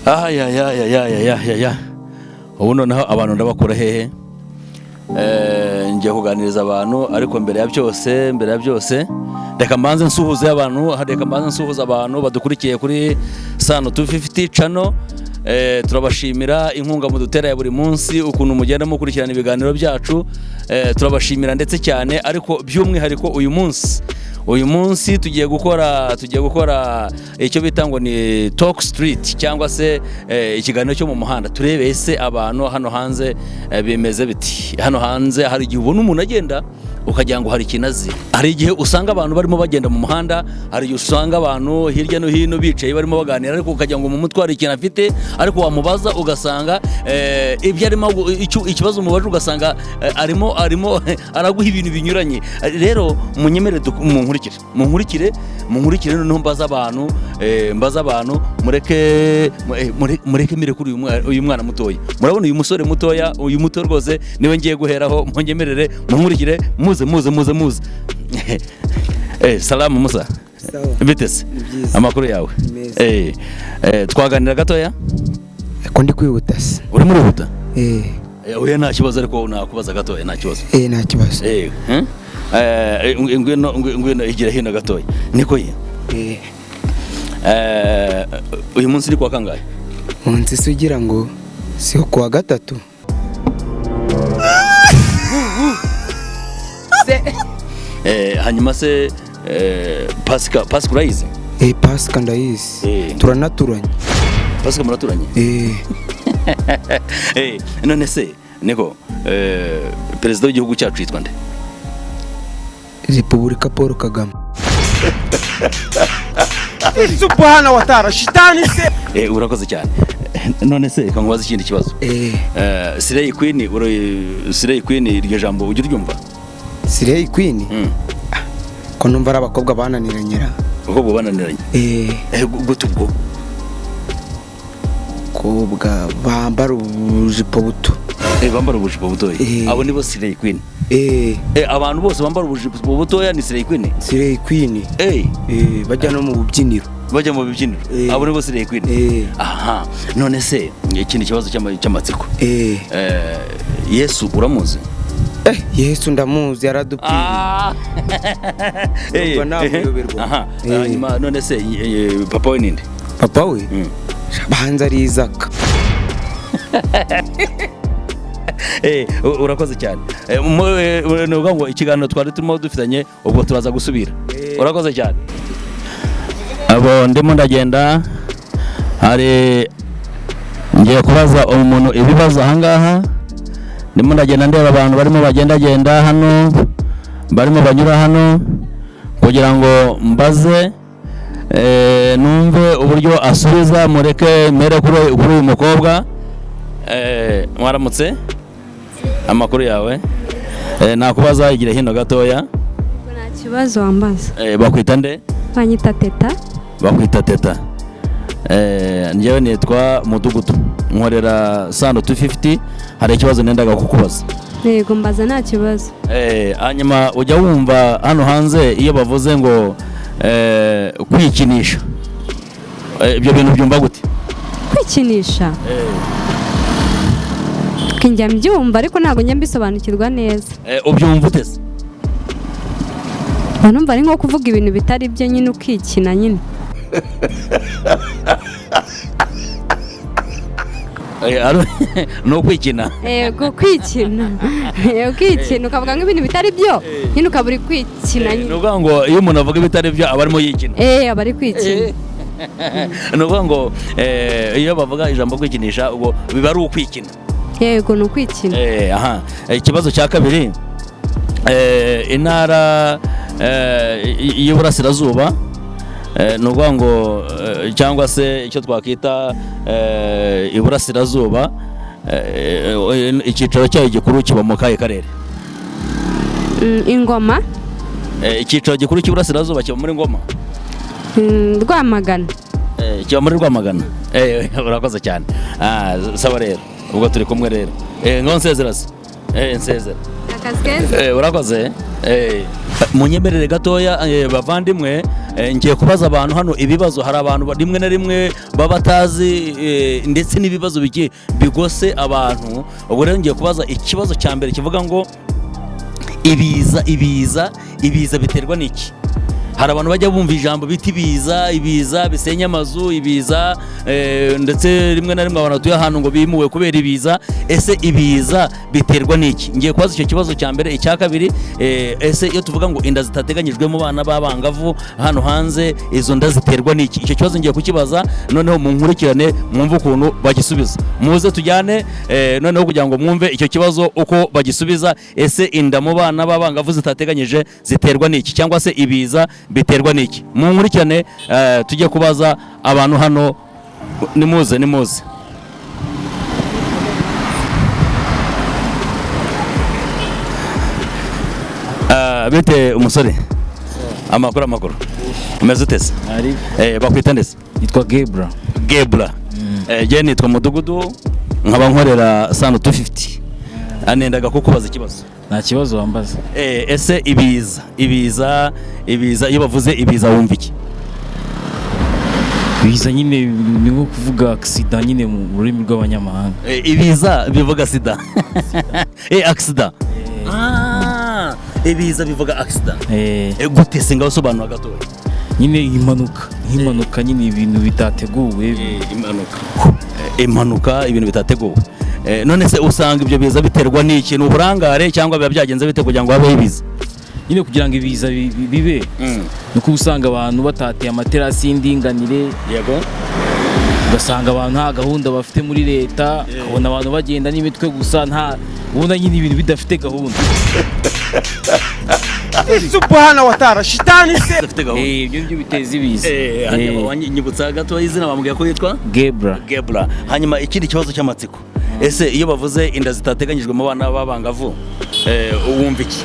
ya ubu noneho abantu ndabakura hehe ngiye kuganiriza abantu ariko mbere ya byose reka mbanze nsuhuze abantu badukurikiye kuri Sano 250 channel. Turabashimira inkunga mudutera ya buri munsi ukuntu mugenda mukurikirana ibiganiro byacu, turabashimira ndetse cyane, ariko by'umwihariko uyu munsi tugiye gukora icyo bita ngo ni talk street cyangwa se ikiganiro cyo mu muhanda. Turebe ese abantu hano hanze bimeze biti. Hano hanze hari igihe ubona umuntu agenda ukagira ngo hari kinazi, hari igihe usanga abantu barimo bagenda mu muhanda, hari igihe usanga abantu hirya no hino bicaye barimo baganira, ariko ukagira ngo mu mutwe hari ikintu afite, ariko wamubaza ugasanga ibyo arimo ikibazo mubaje ugasanga arimo araguha ibintu binyuranye. Rero munyemerere munkurikire noneho mbaza abantu mureke mire kuri uyu mwana mutoya. Murabona uyu musore mutoya, uyu muto rwose niwe ngiye guheraho. Munyemerere munkurikire, muze. Salamu Musa. Bitese amakuru yawe? Twaganira gatoya ko ndi kwihuta se. Uri muri huta? Oya nta kibazo, ariko nakubaza gatoya nta kibazo. Nta kibazo. Ngwino igira hino gatoya. Niko ye? Uyu munsi ni kwa kangahe? Munsi sugira ngo si kwa gatatu. Hanyuma se Pasika urayizi? Pasika ndayizi. Turanaturanye. Pasika muraturanye? None se niko perezida w'igihugu cyacu yitwa nde? Repubulika Paul Kagame. Subhana wa ta'ala shitani se. Urakoze cyane. None se kangubaza ikindi kibazo. Slay Queen iryo jambo ujye uryumva? Slay Queen? Ko numva abakobwa bananiranyera. Abakobwa bananiranye? Gutubwo kobwa bambara ubujipo buto. Bambara ubujipo buto. Abo nibo Slay Queen. Abantu bose bambara ubujipo butoya ni Slay Queen. Slay Queen. Bajya no mu bubyiniro. Abo nibo Slay Queen. Aha. None se ikindi kibazo cy'amatsiko. Yesu uramuzi? Yesu ndamuzi, yaradupfiriye. Ubwo namuyoberwa. Aha. None se papa we ninde? Papa we? Banza ari Isaac. Urakoze cyane. Nuvuga ngo ikiganiro twari turimo dufitanye ubwo turaza gusubira. Urakoze cyane. Abo ndimo ndagenda, hari ngiye kubaza umuntu ibibazo ahangaha. Ndimo ndagenda ndeba abantu barimo bagenda hano, barimo banyura hano kugira ngo mbaze numve uburyo asubiza. Mureke mere kuri uyu mukobwa. Mwaramutse? Amakuru yawe? Nakubaza igira hino gatoya. Nta kibazo wambaza. Bakwita nde? Banyita Teta. Bakwita Teta. Njyewe nitwa Mudugudu, nkorera Sano 250. Hari ikibazo nendaga kukubaza. Yego mbaza nta kibazo. Hanyuma ujya wumva hano hanze iyo bavuze ngo kwikinisha, ibyo bintu byumva gute? Kwikinisha? Njya mbyumva ariko ntabwo njya mbisobanukirwa neza. Ubyumva utese? Numva ari nko kuvuga ibintu bitari byo nyine ukikina nyine. No kwikina? Yego kwikina. Ukikina ukavuga nk'ibintu bitari byo nyine ukaba uri kwikina nyine. Nuvuga ngo iyo umuntu avuga ibitari byo aba arimo yikina? Aba ari kwikina. Nuvuga ngo iyo bavuga ijambo kwikinisha ubwo biba ari ukwikina? Yego ni ukwikina. Aha. Ikibazo cya kabiri, intara y'Uburasirazuba, nuvuga ngo cyangwa se icyo twakita Iburasirazuba, icyicaro cyayo gikuru kiba mu kahe karere? Ingoma. Icyicaro gikuru cy'Iburasirazuba kiba muri Ngoma? Rwamagana. Kiba muri Rwamagana. Urakoze cyane. Saba rero ubwo turi kumwe rero. Ngo nsezera se? Nsezera. Akazi keza. Urakoze. munyemerere gatoya bavandimwe, ngiye kubaza abantu hano ibibazo. Hari abantu rimwe na rimwe baba batazi ndetse n'ibibazo bigose abantu. Ubwo rero ngiye kubaza ikibazo cya mbere kivuga ngo ibiza biterwa n'iki? Hari abantu bajya bumva ijambo bita ibiza bisenya amazu, ibiza ndetse rimwe na rimwe abantu batuye ahantu ngo bimuwe kubera ibiza. Ese ibiza biterwa n'iki? Ngiye kubaza icyo kibazo cya mbere. Icya kabiri, ese iyo tuvuga ngo inda zitateganyijwe mu bana b'abangavu hano hanze, izo nda ziterwa n'iki? Icyo kibazo ngiye kukibaza, noneho munkurikirane mwumve ukuntu bagisubiza. Muze tujyane noneho kugira ngo mwumve icyo kibazo uko bagisubiza. Ese inda mu bana b'abangavu zitateganyije ziterwa n'iki, cyangwa se ibiza biterwa n'iki? Munkurikirane tujye kubaza abantu hano. Nimuze bite umusore? Amakuru umeze utese? Bakwita ndetse? Yitwa Gebra. Je nitwa Mudugudu, nkaba nkorera Sano 250. Anendaga kukubaza ikibazo. Nta kibazo wambaza. Ese ibiza iyo bavuze ibiza wumva iki? Ibiza nyine ni nko kuvuga accident nyine mu rurimi rw'abanyamahanga. Ibiza bivuga sida. Accident. Ibiza bivuga accident. Gute se ngaho sobanura gatoya? Nyine impanuka nyine ibintu bitateguwe. Impanuka ibintu bitateguwe. None se usanga ibyo biza biterwa n'iki? Ni uburangare cyangwa biba byagenze bite kugira ngo habeho ibiza? Nyine kugira ngo ibiza bibe nuko usanga abantu batateye amaterasi y'indinganire. Yego. Ugasanga abantu nta gahunda bafite muri leta, ukabona abantu bagenda n'imitwe gusa, ubona nyine ibintu bidafite gahunda. Subhana wa ta'ala shitani se. Ibyo biteza ibiza. Nyibutsa gato izina bamubwiye ko yitwa Gebra. Hanyuma ikindi kibazo cy'amatsiko. Ese iyo bavuze inda zitateganyijwe mu bana b'abangavu wumva iki?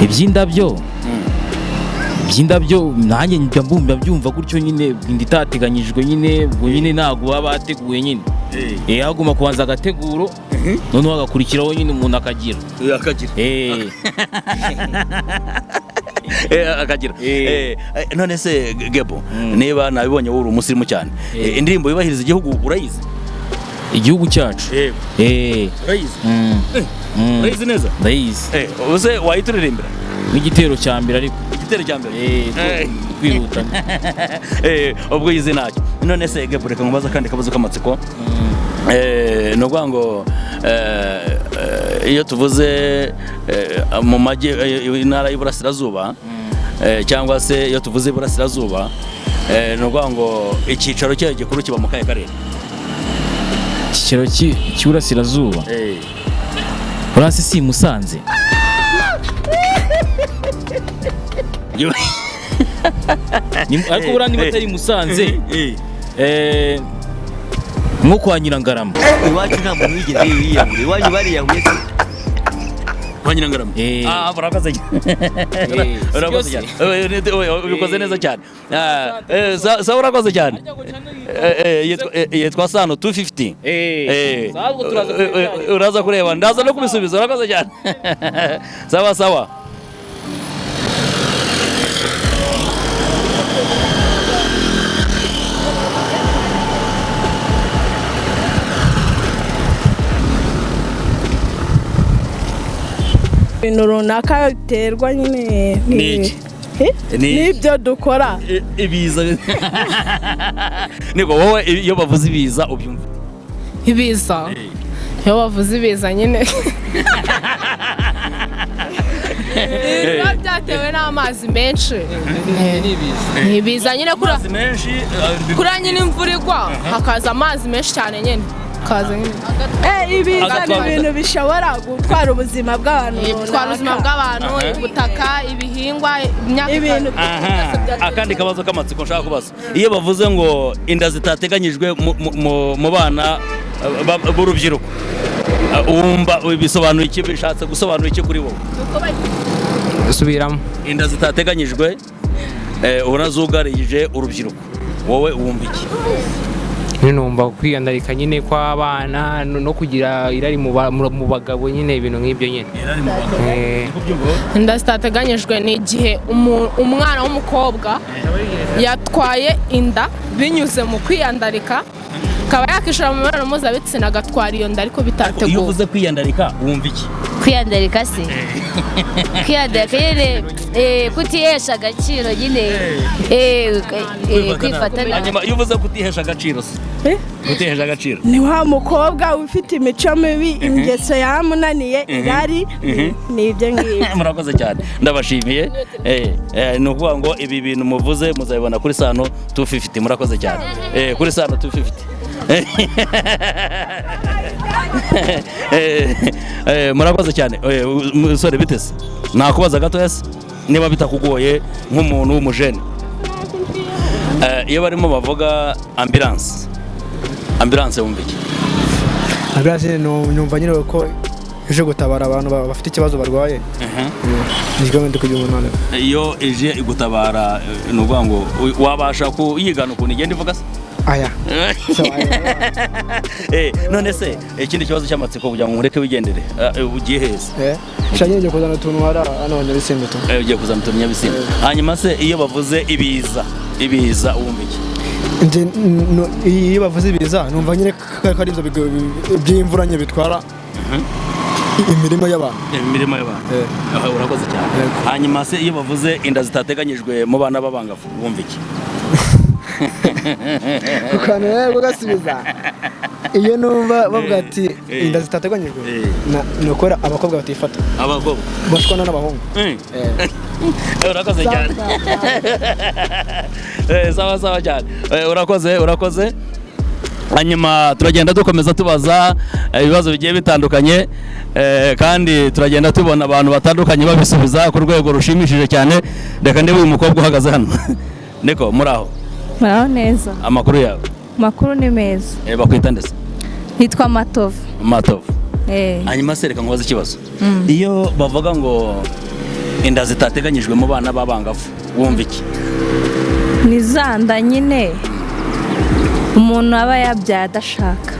Iby'indabyo nanjye mbumva byumva gutyo nyine, inda itateganyijwe nyine, ubwo nyine ntabwo baba bateguye nyine. Haguma kubanza agateguro, noneho hagakurikiraho nyine umuntu akagira. Akagira. None se Gebo, niba nabibonye uri umusirimu cyane, indirimbo yubahiriza igihugu urayizi? Igihugu cyacu? Urayizi? Urayizi neza? Ndayizi. Uze wayituririmbira? N'igitero cya mbere ariko. Igitero cya mbere? Kwihuta. Ubwo yize nacyo. None se Gebo, reka nkubaza kandi kabazo k'amatsiko. Ni ukuvuga ngo iyo tuvuze mu majyi intara y'Iburasirazuba, cyangwa se iyo tuvuze Iburasirazuba, ni ukuvuga ngo icyicaro cyayo gikuru kiba mu kahe karere? Icyicaro cy'Iburasirazuba? Urasi si Musanze? Ariko buriya niba atari Musanze, nko kwa Nyirangarama. Iwacu nta muntu wigeze yiyahura, iwanyu bariyahuye se? Kwa Nyirangarama? Urakaze cyane. Ubikoze neza cyane. Sawa, urakoze cyane. Yitwa Sano 250. Uraza kureba, ndaza no kubisubiza. Urakoze cyane. Sawa. Ibintu runaka biterwa nyine n'ibyo dukora. Ibiza. Niko wowe iyo bavuze ibiza ubyumva? Ibiza iyo bavuze ibiza nyine biba byatewe n'amazi menshi. Ibiza nyine kura nyine imvura igwa hakaza amazi menshi cyane nyine. Ibiza ni ibintu bishobora gutwara ubuzima bw'abantu. Bitwara ubuzima bw'abantu, ubutaka, ibihingwa, ibintu. Akandi kabazo k'amatsiko nshaka kubaza, iyo bavuze ngo inda zitateganyijwe mu bana b'urubyiruko, wumva bisobanuye iki? Bishatse gusobanura iki kuri wowe? Subiramo. Inda zitateganyijwe ubona zugarije urubyiruko, wowe wumva iki? numva kwiyandarika nyine kw'abana no kugira irari mu bagabo nyine ibintu nk'ibyo nyine. Inda zitateganyijwe ni igihe umwana w'umukobwa yatwaye inda binyuze mu kwiyandarika akaba yakishora mu mibonano mpuzabitsina agatwara iyo nda ariko bitateguwe. Iyo uvuze kwiyandarika wumva iki? Kwiyandarika se kwiyandarika nyine kutihesha agaciro nyine kwifata nabi. Iyo uvuze kutihesha agaciro se kutihesha agaciro ni wa mukobwa ufite imico mibi ingeso yamunaniye irari ni ibyo ngibyo. Murakoze cyane ndabashimiye. Ni ukuvuga ngo ibi bintu muvuze muzabibona kuri Sano 250. Murakoze cyane kuri Sano 250. Murakoze cyane musore bitese nakubaza gato yase niba bitakugoye nk'umuntu w'umujene iyo barimo bavuga ambulance wumva iki? Ambulance numva nyine ko ije gutabara abantu bafite ikibazo barwaye. Nijwe ndi kugira umuntu. Iyo ije igutabara nuvuga ngo wabasha kuyigana ukuntu igenda ivuga se? Aya. None se ikindi kibazo cy'amatsiko kugira ngo mureke wigendere ugiye heza. Shanye kuzana tuntu hara hano Nyabisindu to. Ugiye kuzana tuntu Nyabisindu. Hanyuma se iyo bavuze ibiza wumva iki? Iyo bavuze ibiza numva nyine ko ari ibyo by'imvura nye bitwara imirimo y'abantu. Urakoze cyane. Hanyuma se iyo bavuze inda zitateganyijwe mu bana b'abangavu wumva iki? Ukanera gusubiza. Iyo numva bavuga ati inda zitateganyijwe nokora abakobwa batifata. Abakobwa bashwana n'abahungu. Urakoze cyane. Sawa cyane. Urakoze. Hanyuma turagenda dukomeza tubaza ibibazo bigiye bitandukanye kandi turagenda tubona abantu batandukanye babisubiza ku rwego rushimishije cyane. Reka ndebe uyu mukobwa uhagaze hano. Niko muraho? Muraho neza. Amakuru yawe? Makuru ni meza. Bakwita ndese? Nitwa Matovu. Hanyuma se reka nkubaze ikibazo. Iyo bavuga ngo inda zitateganyijwe mu bana b'abangavu wumva iki? Ni zanda nyine umuntu aba yabyaye adashaka.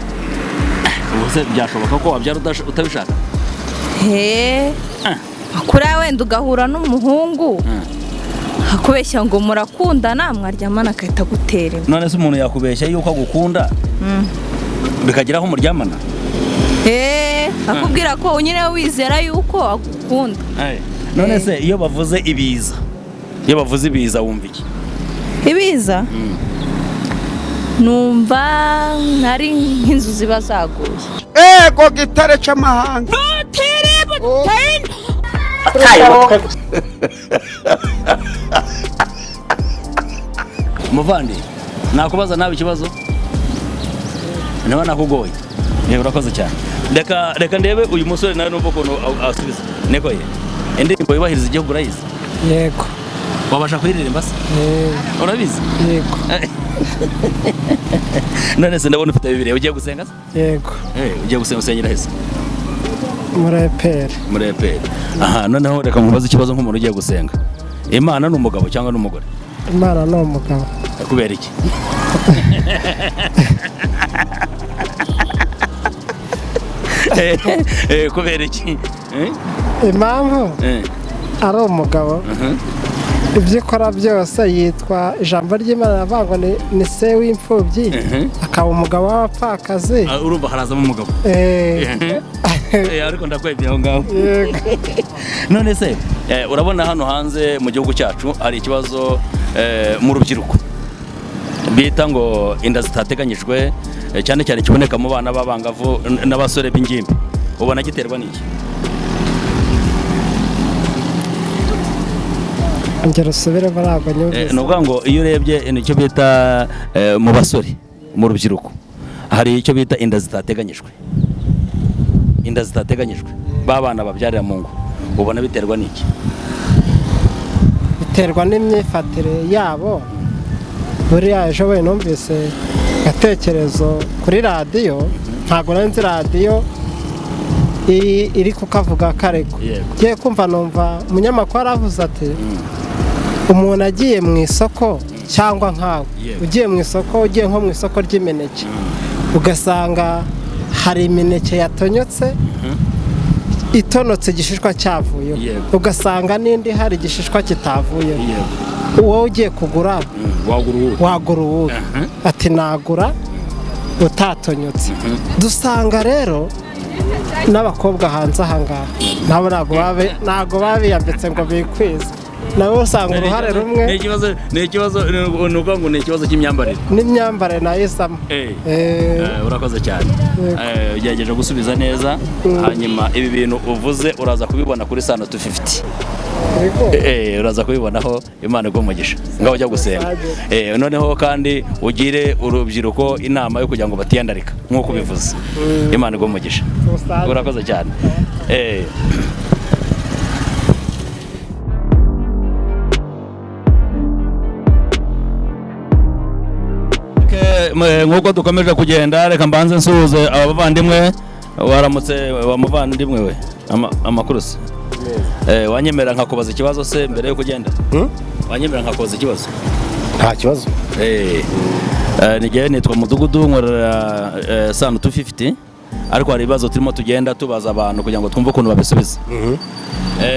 Ubuse byashoboka ko wabyara utabishaka? Kuri wenda ugahura n'umuhungu akubeshya ngo murakundana mwaryamana akahita gutera. None se umuntu yakubeshya yuko agukunda bikagiraho muryamana? Akubwira ko nyine wizera yuko agukunda. None se iyo bavuze ibiza wumva iki? Ibiza numva ari nk'inzu ziba zaguye. Ego gitare cy'amahanga. Muvandi nakubaza nawe ikibazo niba nakugoye. Urakoze cyane. Reka ndebe uyu musore nawe numva ukuntu asubiza. Neko ye indirimbo yubahiriza igihugu urayizi? Yego. Wabasha kuyiririmba se? Urabizi? Yego. None se ndabona ufite bibiri ugiye gusenga se? Yego. Ugiye gusenga usengera hese? Muri EPR. Aha, noneho reka mubaze ikibazo nk'umuntu ugiye gusenga. Imana ni umugabo cyangwa ni umugore? Imana ni umugabo. Kubera iki? Kubera iki? Impamvu ari umugabo ibyo ikora byose yitwa ijambo ry'Imana avuga ni se w'imfubyi akaba umugabo w'abapfakazi. Urumva harazamo umugabo. Ariko ndakwebye aho ngaho. None se urabona hano hanze mu gihugu cyacu hari ikibazo mu rubyiruko bita ngo inda zitateganyijwe cyane cyane kiboneka mu bana b'abangavu n'abasore b'ingimbi. Ubona giterwa n'iki? Ngero subire baragwa nyumvise. Nuvuga ngo iyo urebye nicyo bita mu basore mu rubyiruko hari icyo bita inda zitateganyijwe. Inda zitateganyijwe babana babyarira mu ngo. Ubona biterwa n'iki? Biterwa n'imyifatire yabo. Buriya ejo we numvise gatekerezo kuri radio ntago nanzi radio iri kukavuga kareko. Giye kumva numva umunyamakuru avuze ati umuntu agiye mu isoko cyangwa nkawe ugiye mu isoko ugiye nko mu isoko ry'imineke ugasanga hari imineke yatonyotse itonotse igishishwa cyavuyeho ugasanga n'indi hari igishishwa kitavuyeho wowe ugiye kugura wagura uwuhe ati nagura utatonyotse dusanga rero n'abakobwa hanze aha ngaha nabo ntabwo babiyambitse ngo bikwize nabo usanga uruhare rumwe ni ikibazo ni ukuvuga ngo ni ikibazo cy'imyambarire n'imyambarire nayo isamo urakoze cyane ugerageje gusubiza neza hanyuma ibi bintu uvuze uraza kubibona kuri Sano 250 uraza kubibonaho Imana igumugisha ngaho ujya gusenga noneho kandi ugire urubyiruko inama yo kugira ngo batiyandarika nk'uko bivuze Imana igumugisha urakoze cyane nk'uko dukomeje kugenda reka mbanze nsuhuze abavandimwe waramutse wa muvandimwe we amakuru se wanyemera nkakubaza ikibazo se mbere yo kugenda wanyemera nkakubaza ikibazo nta kibazo nigiye nitwa Mudugudu nkorera Sano 250 ariko hari ibibazo turimo tugenda tubaza abantu kugira ngo twumve ukuntu babisubiza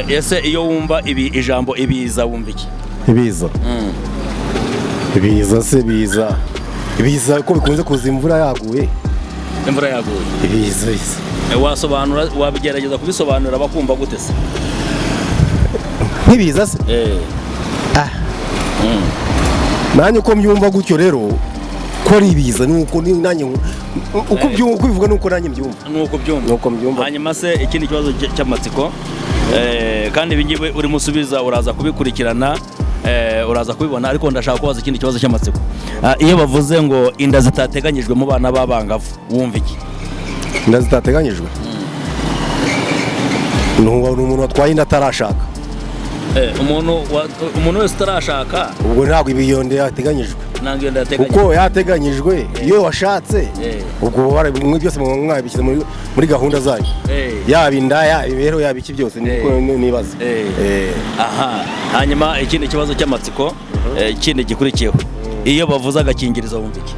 ese iyo wumva ijambo ibiza wumva iki ibiza se ibiza ko bikunze kuza imvura yaguye ibiza wasobanura wabigerageza kubisobanura bakumva gute se nk'ibiza se nanjye uko mbyumva gutyo rero ko ari ibiza nuko nanjye uko bivuga nuko nanjye mbyumva nuko mbyumva hanyuma se ikindi kibazo cy'amatsiko kandi ibi ngibi uri musubiza uraza kubikurikirana uraza kubibona ariko ndashaka kubaza ikindi kibazo cy'amatsiko iyo bavuze ngo inda zitateganyijwe mu bana b'abangavu wumva iki inda zitateganyijwe ni umuntu watwaye inda atarashaka umuntu wese utarashaka ubwo ntabwo ibiyonde yateganyijwe kuko yateganyijwe iyo washatse ubwo bimwe byose mwabishyize muri gahunda zanyu yaba inda yaba imibereho yaba iki byose nibaza hanyuma ikindi kibazo cy'amatsiko ikindi gikurikiyeho iyo bavuze agakingirizo wumva iki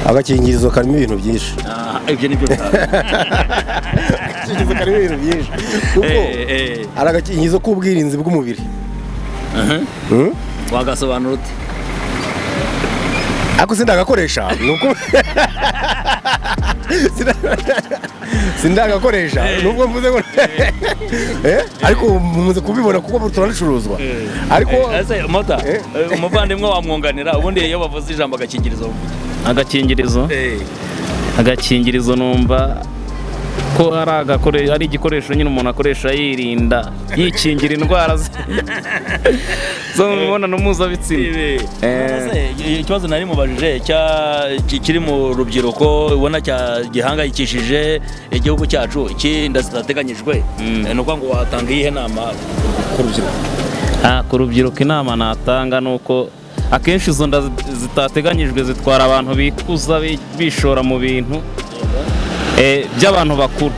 agakingirizo karimo ibintu byinshi ibyo nibyo agakingirizo karimo ibintu byinshi kuko ari agakingirizo k'ubwirinzi bw'umubiri wagasobanura ute ako sindagakoresha nuko sindagakoresha nubwo mvuze ngo ariko muze kubibona kuko turanacuruzwa ariko mota umuvandimwe wamwunganira ubundi iyo bavuze ijambo agakingirizo agakingirizo numva ko ari igikoresho nyine umuntu akoresha yirinda yikingira indwara zo mu mibonano mpuzabitsina ikibazo nari mubajije kiri mu rubyiruko ubona gihangayikishije igihugu cyacu inda zitateganyijwe ni ukuvuga ngo watanga iyihe nama ku rubyiruko ku rubyiruko inama natanga ni uko akenshi izo nda zitateganyijwe zitwara abantu bikuza bishora mu bintu by'abantu bakuru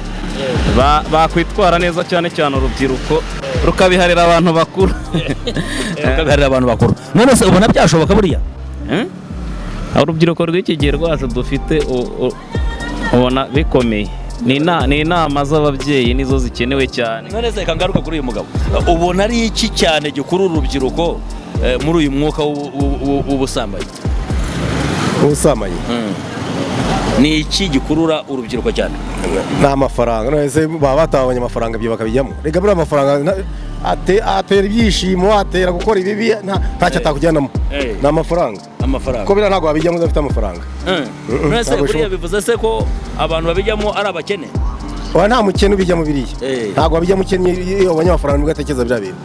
bakwitwara neza cyane cyane urubyiruko rukabiharira abantu bakuru none se ubona byashoboka buriya urubyiruko rw'iki gihe rwacu dufite ubona bikomeye ni inama z'ababyeyi nizo zikenewe cyane none se kangaruka kuri uyu mugabo ubona ari iki cyane gikurura urubyiruko muri uyu mwuka w'ubusambanyi ni iki gikurura urubyiruko cyane ni amafaranga none baba batabonye amafaranga ibyo bakabijyamo reka buriya amafaranga atera ibyishimo atera gukora ibibi ntacyo atakujyanamo ni amafaranga ko biriya ntabwo wabijyamo udafite amafaranga none buriya bivuze se ko abantu babijyamo ari abakene nta mukene ubijyamo biriya ntabwo wabijyamo ukennye iyo wabonye amafaranga nibwo ugatekereza biriya bintu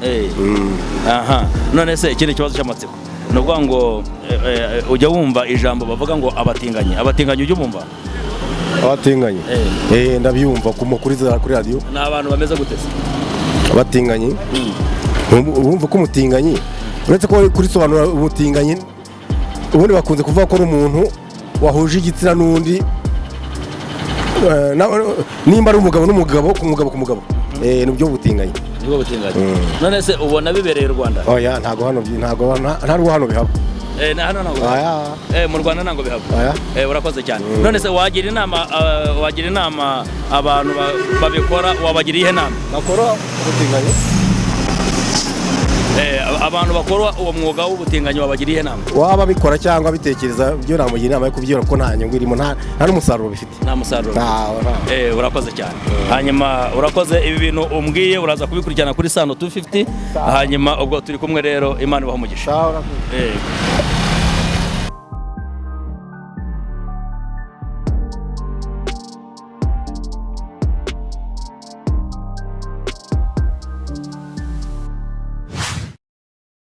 none se ikindi kibazo cy'amatsiko ni ukuvuga ngo ujya wumva ijambo bavuga ngo abatinganyi ujya umumva abatinganyi ndabyumva kuri radiyo ni abantu bameze gute se abatinganyi urumva ko umutinganyi uretse ko kurisobanura umutinganyi ubundi bakunze kuvuga ko ari umuntu wahuje igitsina n'undi nimba ari umugabo n'umugabo ku mugabo nibyo butinganye. Nibwo butinganye. None se ubona bibereye u Rwanda? Oya ntago hano bihaba. Na hano ntabwo mu Rwanda ntabwo bihaba. Urakoze cyane. None se wagira inama abantu babikora, wabagira ihe nama? Bakora ubutinganyi. Abantu bakora uwo mwuga w'ubutinganyi wabagira ihe nama? Waba bikora cyangwa bitekereza byo namugira inama yo kubyira ko nta nyungu irimo, nta n'umusaruro bifite. Nta musaruro. Urakoze cyane. Hanyuma urakoze, ibi bintu umbwiye uraza kubikurikirana kuri Sano 250. Hanyuma ubwo turi kumwe rero, Imana ibahe umugisha.